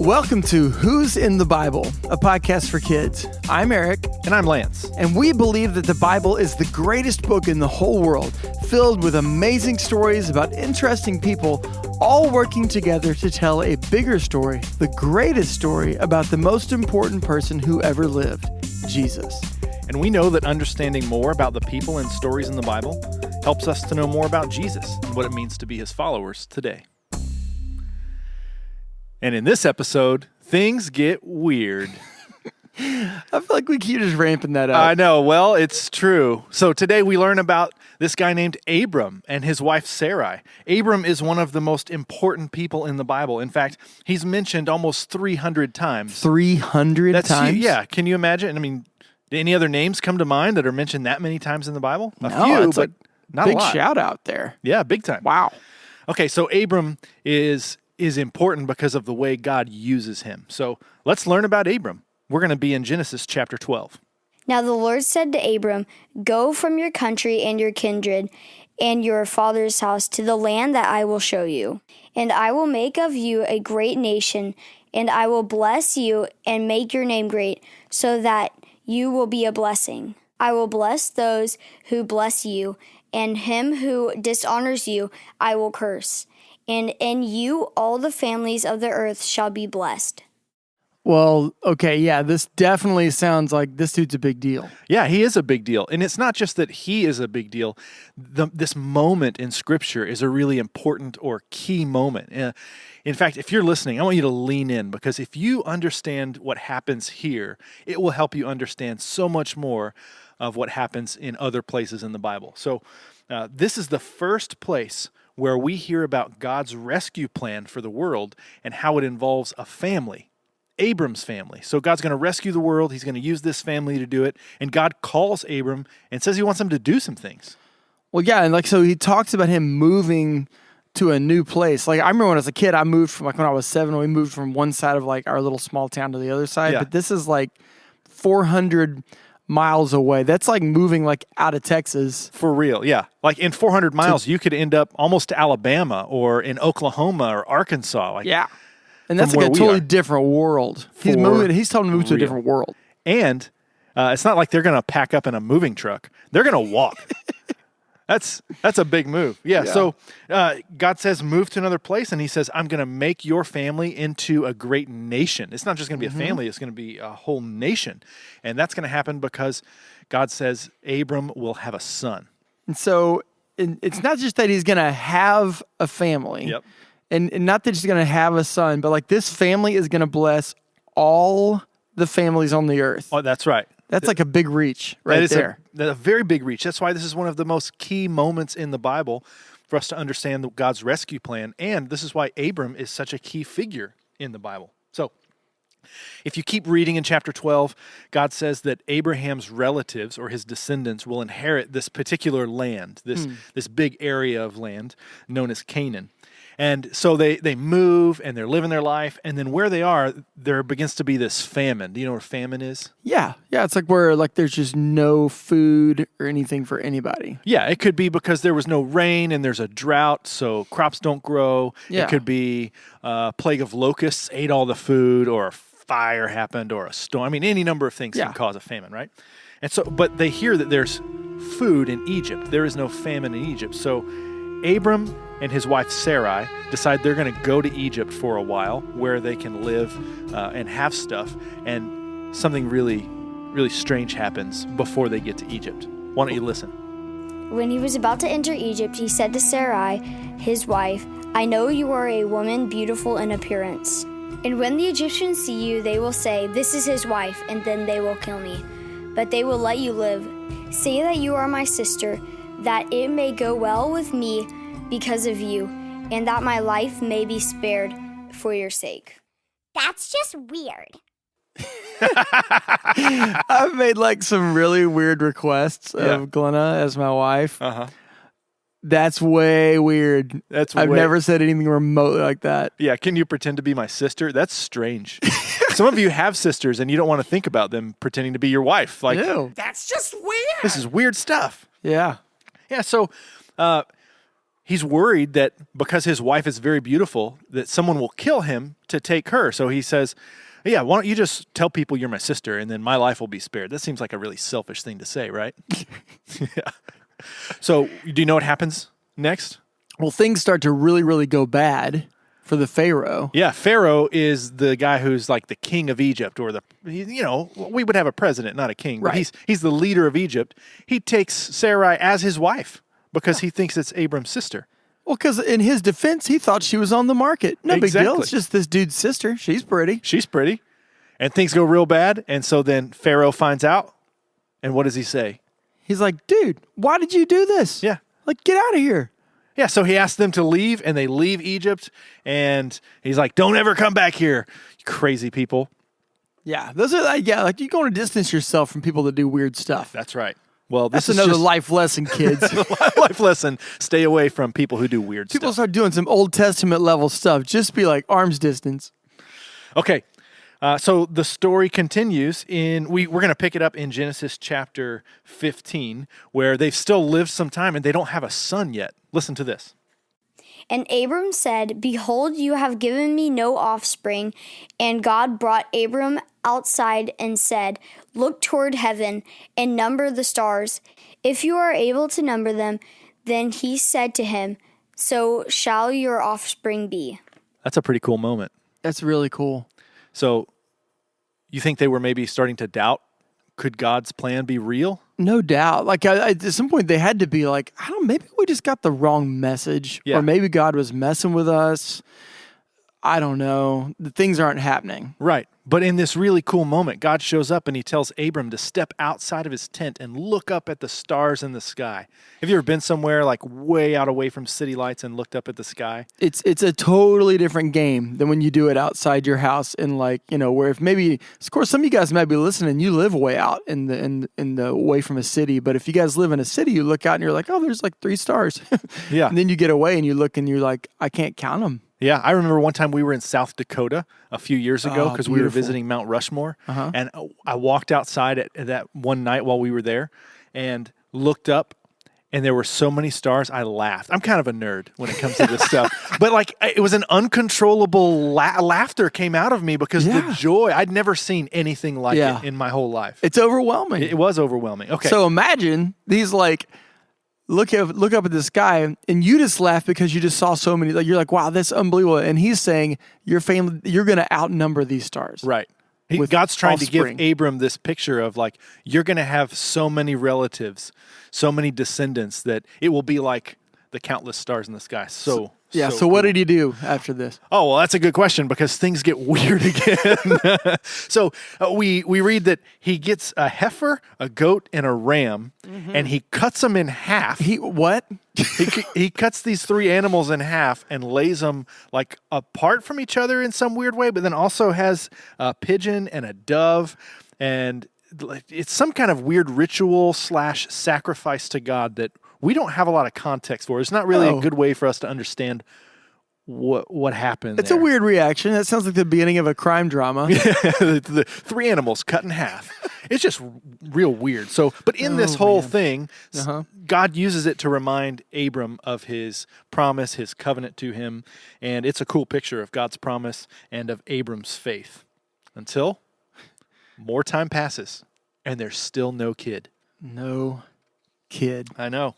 Welcome to Who's in the Bible, a podcast for kids. I'm Aric. And I'm Lance. And we believe that the Bible is the greatest book in the whole world, filled with amazing stories about interesting people, all working together to tell a bigger story, the greatest story about the most important person who ever lived, Jesus. And we know that understanding more about the people and stories in the Bible helps us to know more about Jesus and what it means to be his followers today. And in this episode, things get weird. I feel like we keep just ramping that up. I know. Well, it's true. So today we learn about this guy named Abram and his wife Sarai. Abram is one of the most important people in the Bible. In fact, he's mentioned almost 300 times. 300 times? Yeah. Can you imagine? I mean, do any other names come to mind that are mentioned that many times in the Bible? A few, but not a lot. Big shout out there. Yeah, big time. Wow. Okay, so Abram is important because of the way God uses him. So let's learn about Abram. We're going to be in Genesis chapter 12. Now the Lord said to Abram, "Go from your country and your kindred and your father's house to the land that I will show you. And I will make of you a great nation, and I will bless you and make your name great, so that you will be a blessing. I will bless those who bless you, and him who dishonors you I will curse. And in you all the families of the earth shall be blessed." Well, okay, yeah, this definitely sounds like this dude's a big deal. Yeah, he is a big deal. And it's not just that he is a big deal. This moment in Scripture is a really important or key moment. In fact, if you're listening, I want you to lean in, because if you understand what happens here, it will help you understand so much more of what happens in other places in the Bible. So this is the first place where we hear about God's rescue plan for the world and how it involves a family. Abram's family. So God's going to rescue the world. He's going to use this family to do it. And God calls Abram and says he wants him to do some things. Well, yeah, and so he talks about him moving to a new place. Like, I remember when I was a kid, I moved from, when I was 7, we moved from one side of our little small town to the other side. Yeah. But this is 400 miles away. That's like moving out of Texas. For real, yeah. Like in 400 miles, you could end up almost to Alabama or in Oklahoma or Arkansas. Yeah. And that's a totally different world. He's telling him to move to a different world. And it's not like they're going to pack up in a moving truck. They're going to walk. That's a big move. Yeah. So God says, move to another place. And he says, I'm going to make your family into a great nation. It's not just going to be a family. It's going to be a whole nation. And that's going to happen because God says Abram will have a son. And so it's not just that he's going to have a family. Yep. And not that he's going to have a son, but this family is going to bless all the families on the earth. Oh, that's right. That's like a big reach right there. A very big reach. That's why this is one of the most key moments in the Bible for us to understand God's rescue plan. And this is why Abram is such a key figure in the Bible. So if you keep reading in chapter 12, God says that Abraham's relatives or his descendants will inherit this particular land, this big area of land known as Canaan. And so they move and they're living their life. And then where they are, there begins to be this famine. Do you know what famine is? Yeah. Yeah. It's where there's just no food or anything for anybody. Yeah. It could be because there was no rain and there's a drought, so crops don't grow. Yeah. It could be a plague of locusts ate all the food, or a fire happened, or a storm. I mean, any number of things can cause a famine, right? And so, but they hear that there's food in Egypt. There is no famine in Egypt. So Abram and his wife Sarai decide they're going to go to Egypt for a while, where they can live and have stuff. And something really, really strange happens before they get to Egypt. Why don't you listen? When he was about to enter Egypt, he said to Sarai, his wife, "I know you are a woman beautiful in appearance. And when the Egyptians see you, they will say, 'This is his wife,' and then they will kill me. But they will let you live. Say that you are my sister, that it may go well with me because of you, and that my life may be spared for your sake." That's just weird. I've made some really weird requests of Glenna as my wife. Uh-huh. That's way weird. I've never said anything remotely like that. Yeah, can you pretend to be my sister? That's strange. Some of you have sisters and you don't want to think about them pretending to be your wife. Ew. That's just weird. This is weird stuff. Yeah. Yeah, so he's worried that because his wife is very beautiful, that someone will kill him to take her. So he says, yeah, why don't you just tell people you're my sister and then my life will be spared? That seems like a really selfish thing to say, right? Yeah. So do you know what happens next? Well, things start to really, really go bad for the Pharaoh. Yeah, Pharaoh is the guy who's like the king of Egypt, or we would have a president, not a king, but Right. he's the leader of Egypt. He takes Sarai as his wife because he thinks it's Abram's sister. Well, because in his defense, he thought she was on the market. No big deal. Exactly. It's just this dude's sister. She's pretty. She's pretty. And things go real bad. And so then Pharaoh finds out. And what does he say? He's like, dude, why did you do this? Yeah. Like, get out of here. Yeah, so he asks them to leave, and they leave Egypt. And he's like, don't ever come back here, you crazy people. Yeah, those are like you're going to distance yourself from people that do weird stuff. That's right. Well, That's this is another just life lesson, kids. life lesson. Stay away from people who do weird People stuff. start doing some Old Testament level stuff. Just be like arm's distance. Okay, so the story continues. We're going to pick it up in Genesis chapter 15, where they've still lived some time and they don't have a son yet. Listen to this. And Abram said, Behold, you have given me no offspring. And God brought Abram outside and said, Look toward heaven and number the stars, if you are able to number them. Then he said to him, So shall your offspring be. That's a pretty cool moment. That's really cool. So you think they were maybe starting to doubt, could God's plan be real? No doubt. Like at some point, they had to be like, I don't know, maybe we just got the wrong message, Yeah. or maybe God was messing with us. I don't know. The things aren't happening. Right. But in this really cool moment, God shows up and he tells Abram to step outside of his tent and look up at the stars in the sky. Have you ever been somewhere like way out away from city lights and looked up at the sky? It's a totally different game than when you do it outside your house, and where if maybe, of course, some of you guys might be listening. You live way out in the away from a city, but if you guys live in a city, you look out and you're like, oh, there's like 3 stars. Yeah. And then you get away and you look and you're like, I can't count them. Yeah, I remember one time we were in South Dakota a few years ago because we were beautiful. visiting Mount Rushmore. And I walked outside at that one night while we were there and looked up, and there were so many stars, I laughed. I'm kind of a nerd when it comes to this stuff. But like, it was an uncontrollable laughter came out of me because Yeah. the joy, I'd never seen anything like Yeah. it in my whole life. It's overwhelming. It was overwhelming. Okay. So imagine these look up at the sky, and you just laugh because you just saw so many. Like you're like, wow, that's unbelievable. And he's saying your family, you're going to outnumber these stars. Right. With God's trying offspring. to give Abram this picture of like, you're going to have so many relatives, so many descendants that it will be like the countless stars in the sky. So what did he do after this? Oh, well, that's a good question because things get weird again. So we read that he gets a heifer, a goat, and a ram, and he cuts them in half. What? He cuts these 3 animals in half and lays them like apart from each other in some weird way, but then also has a pigeon and a dove, and it's some kind of weird ritual / sacrifice to God that we don't have a lot of context for. It's not really a good way for us to understand what happened. It's a weird reaction. That sounds like the beginning of a crime drama. the 3 animals cut in half. It's just real weird. So, but in this whole thing, God uses it to remind Abram of his promise, his covenant to him, and it's a cool picture of God's promise and of Abram's faith. Until more time passes, and there's still no kid. No kid. I know.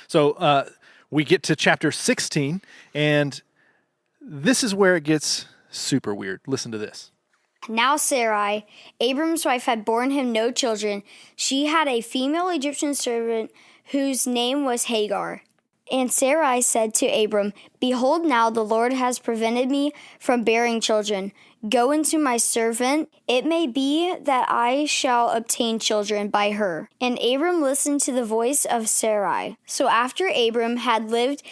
So we get to chapter 16, and this is where it gets super weird. Listen to this. Now Sarai, Abram's wife, had borne him no children. She had a female Egyptian servant whose name was Hagar. And Sarai said to Abram, Behold, now the Lord has prevented me from bearing children. Go into my servant. It may be that I shall obtain children by her. And Abram listened to the voice of Sarai. So after Abram had lived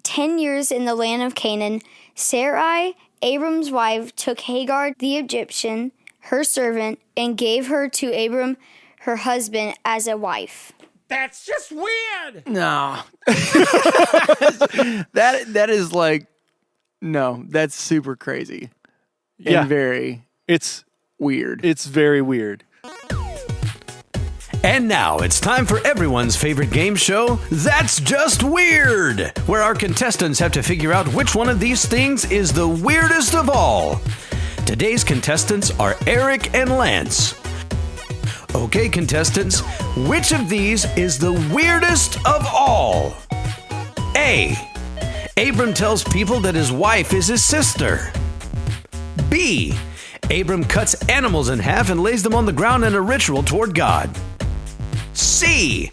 10 years in the land of Canaan, Sarai, Abram's wife, took Hagar the Egyptian, her servant, and gave her to Abram, her husband, as a wife. That's just weird. No. that is like, no, that's super crazy. Yeah. And very It's weird. very weird. And now it's time for everyone's favorite game show, That's Just Weird, where our contestants have to figure out which one of these things is the weirdest of all. Today's contestants are Aric and Lance. Okay, contestants, which of these is the weirdest of all? A. Abram tells people that his wife is his sister. B. Abram cuts animals in half and lays them on the ground in a ritual toward God. C.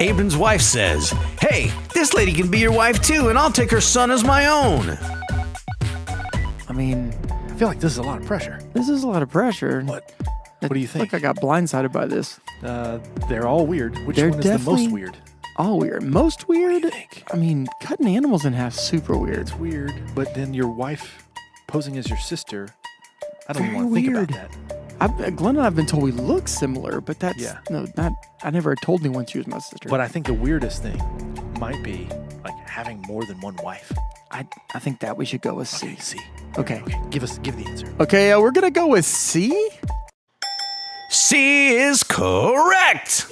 Abram's wife says, "Hey, this lady can be your wife too, and I'll take her son as my own." I mean, I feel like this is a lot of pressure. This is a lot of pressure. What do you think? Like I got blindsided by this. They're all weird. Which They're one is the definitely most weird? All weird. Most weird? What do you think? I mean, cutting animals in half, super weird. It's weird, but then your wife posing as your sister, I don't even Very want to think weird. about that. Glenn and I have been told we look similar, but that's I never told anyone she was my sister. But I think the weirdest thing might be like having more than one wife. I think that we should go with C. Okay, C. Okay. Give the answer. Okay, we're gonna go with C. C is correct!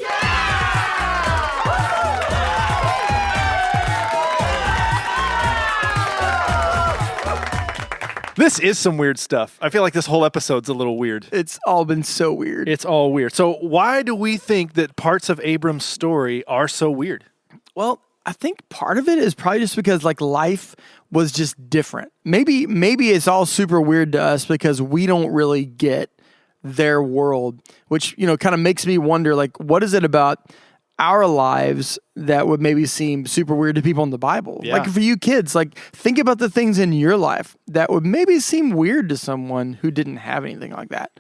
This is some weird stuff. I feel like this whole episode's a little weird. It's all been so weird. It's all weird. So why do we think that parts of Abram's story are so weird? Well, I think part of it is probably just because like life was just different. Maybe it's all super weird to us because we don't really get their world, which, kind of makes me wonder, like, what is it about our lives that would maybe seem super weird to people in the Bible? Yeah. Like for you kids, like think about the things in your life that would maybe seem weird to someone who didn't have anything like that.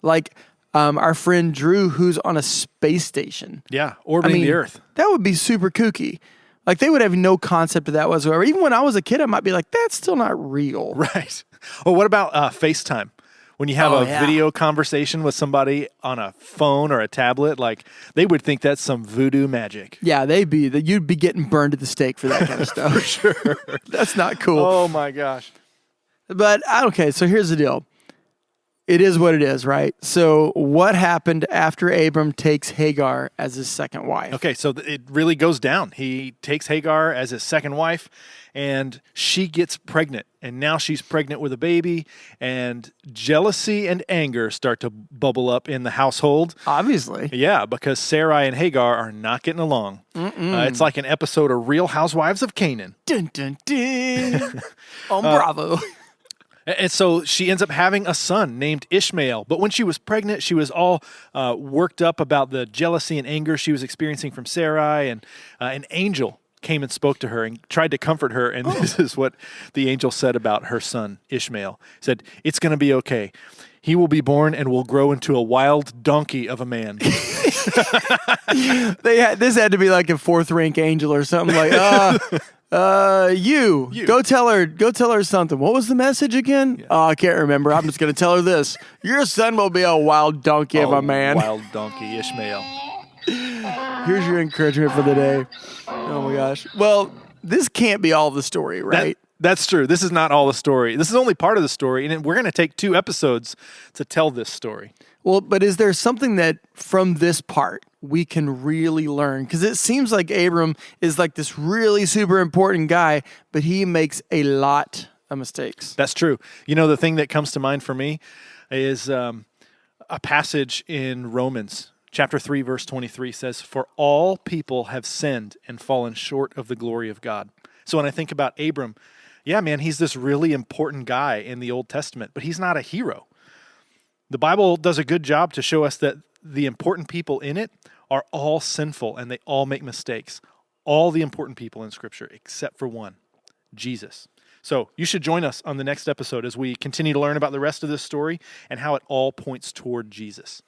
Like our friend Drew, who's on a space station. Yeah, orbiting the Earth. That would be super kooky. Like they would have no concept of that whatsoever. Even when I was a kid, I might be like, that's still not real. Right. Oh, what about FaceTime? When you have yeah. video conversation with somebody on a phone or a tablet, like they would think that's some voodoo magic. Yeah, you'd be getting burned at the stake for that kind of stuff. For Sure. That's not cool. Oh my gosh. But okay, so here's the deal. It is what it is, right? So what happened after Abram takes Hagar as his second wife? Okay, so it really goes down. He takes Hagar as his second wife, and she gets pregnant. And now she's pregnant with a baby, and jealousy and anger start to bubble up in the household. Obviously. Yeah, because Sarai and Hagar are not getting along. It's like an episode of Real Housewives of Canaan. Dun, dun, dun. On Bravo. And so she ends up having a son named Ishmael. But when she was pregnant, she was all worked up about the jealousy and anger she was experiencing from Sarai. And an angel came and spoke to her and tried to comfort her. And this is what the angel said about her son, Ishmael. He said, "It's going to be okay. He will be born and will grow into a wild donkey of a man." This had to be like a fourth rank angel or something like, you go tell her something. What was the message again? Yeah. Oh, I can't remember. I'm just going to tell her this. Your son will be a wild donkey of a man. Wild donkey, Ishmael. Here's your encouragement for the day. Oh my gosh. Well, this can't be all the story, right? That's true. This is not all the story. This is only part of the story, and we're going to take 2 episodes to tell this story. Well, but is there something that from this part we can really learn? Because it seems like Abram is like this really super important guy, but he makes a lot of mistakes. That's true. The thing that comes to mind for me is a passage in Romans. Chapter 3, verse 23 says, "For all people have sinned and fallen short of the glory of God." So when I think about Abram, yeah, man, he's this really important guy in the Old Testament, but he's not a hero. The Bible does a good job to show us that the important people in it are all sinful and they all make mistakes. All the important people in Scripture, except for one, Jesus. So you should join us on the next episode as we continue to learn about the rest of this story and how it all points toward Jesus.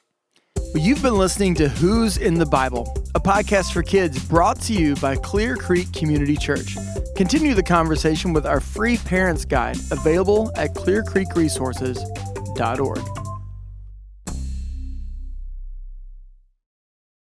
Well, you've been listening to Who's in the Bible, a podcast for kids brought to you by Clear Creek Community Church. Continue the conversation with our free parents guide available at clearcreekresources.org.